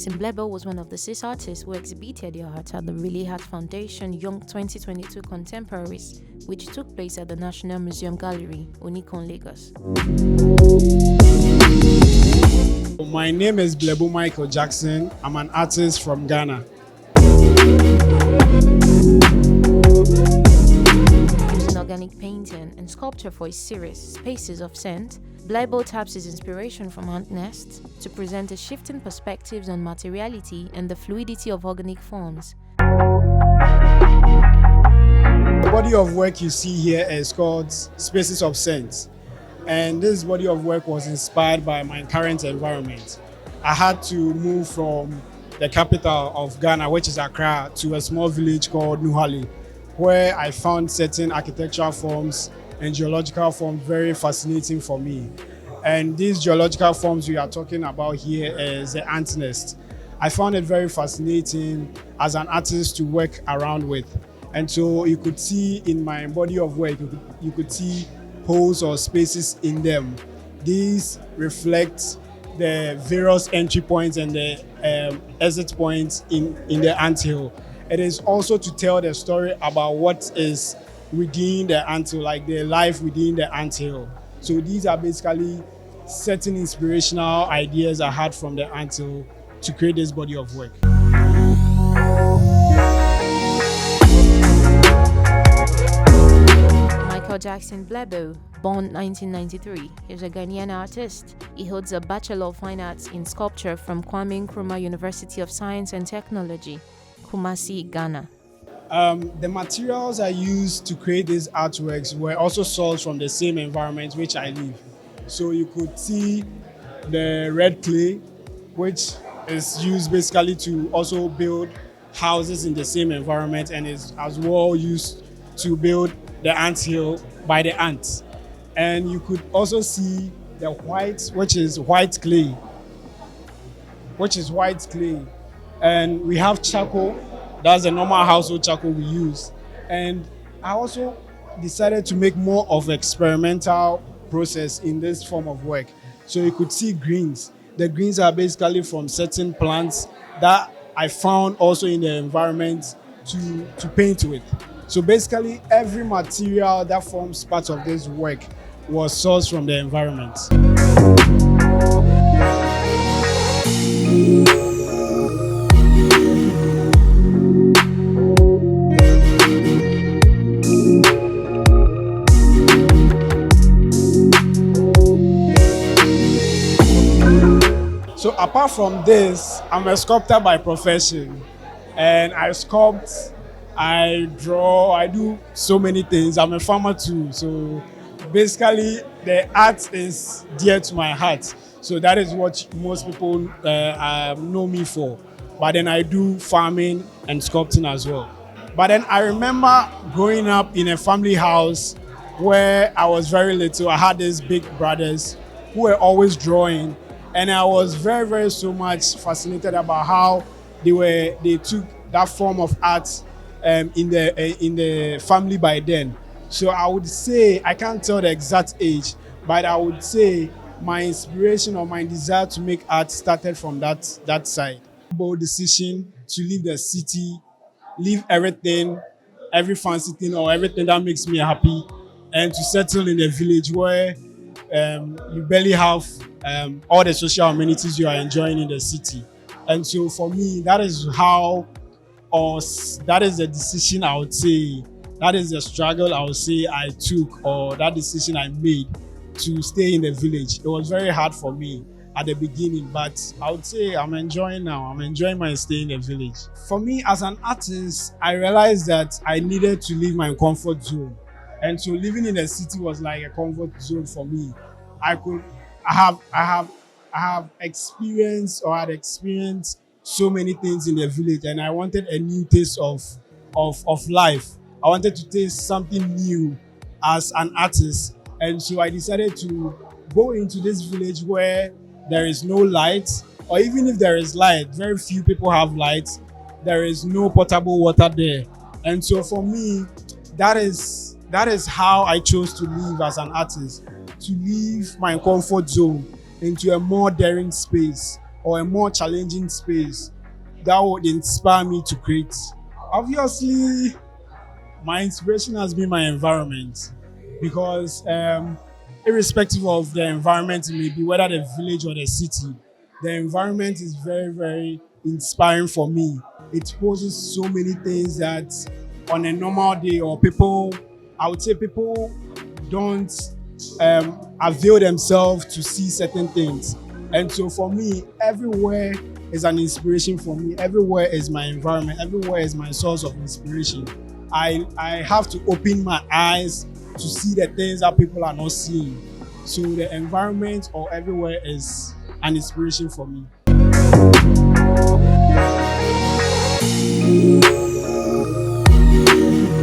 Jackson Blebo was one of the 6 artists who exhibited their art at the Rele Arts Foundation Young 2022 Contemporaries, which took place at the National Museum Gallery, Onikon, Lagos. My name is Blebo Michael Jackson. I'm an artist from Ghana. Using organic painting and sculpture for his series Spaces of Scent, Blebo taps his inspiration from ant nests to present a shifting perspectives on materiality and the fluidity of organic forms. The body of work you see here is called Spaces of Scent. And this body of work was inspired by my current environment. I had to move from the capital of Ghana, which is Accra, to a small village called Nuhali, where I found certain architectural forms and geological forms very fascinating for me. And these geological forms we are talking about here is the ant nest. I found it very fascinating as an artist to work around with. And so you could see in my body of work, you could see holes or spaces in them. These reflect the various entry points and the exit points in the anthill. It is also to tell the story about what is within the anthill, like the life within the anthill. So these are basically certain inspirational ideas I had from the anthill to create this body of work. Michael Jackson Blebo, born 1993, is a Ghanaian artist. He holds a Bachelor of Fine Arts in Sculpture from Kwame Nkrumah University of Science and Technology, Kumasi, Ghana. The materials I used to create these artworks were also sourced from the same environment which I live. So you could see the red clay, which is used basically to also build houses in the same environment and is as well used to build the anthill by the ants. And you could also see the white, which is white clay. And we have charcoal. That's the normal household charcoal we use. And I also decided to make more of an experimental process in this form of work. So you could see greens. The greens are basically from certain plants that I found also in the environment to paint with. So basically every material that forms part of this work was sourced from the environment. So apart from this, I'm a sculptor by profession, and I sculpt, I draw, I do so many things. I'm a farmer too, so basically the art is dear to my heart. So that is what most people know me for. But then I do farming and sculpting as well. But then I remember growing up in a family house where I was very little. I had these big brothers who were always drawing. And I was very, very so much fascinated about how they took that form of art in the family by then. So I would say, I can't tell the exact age, but I would say my inspiration or my desire to make art started from that side. Bold decision to leave the city, leave everything, every fancy thing or everything that makes me happy, and to settle in a village where you barely have all the social amenities you are enjoying in the city. And so for me, that is the decision I would say, that is the struggle I would say I took, or that decision I made to stay in the village. It was very hard for me at the beginning, but I would say I'm enjoying now. I'm enjoying my stay in the village. For me as an artist, I realized that I needed to leave my comfort zone. And so living in the city was like a comfort zone for me. I have experienced so many things in the village, and I wanted a new taste of life. I wanted to taste something new as an artist. And so I decided to go into this village where there is no light, or even if there is light, very few people have light. There is no potable water there. And so for me, that is how I chose to live as an artist, to leave my comfort zone into a more daring space or a more challenging space that would inspire me to create? Obviously, my inspiration has been my environment because irrespective of the environment, it may be whether the village or the city, the environment is very, very inspiring for me. It poses so many things that on a normal day or people, I would say people don't avail themselves to see certain things. And so for me, everywhere is an inspiration for me. Everywhere is my environment. Everywhere is my source of inspiration. I have to open my eyes to see the things that people are not seeing. So the environment or everywhere is an inspiration for me.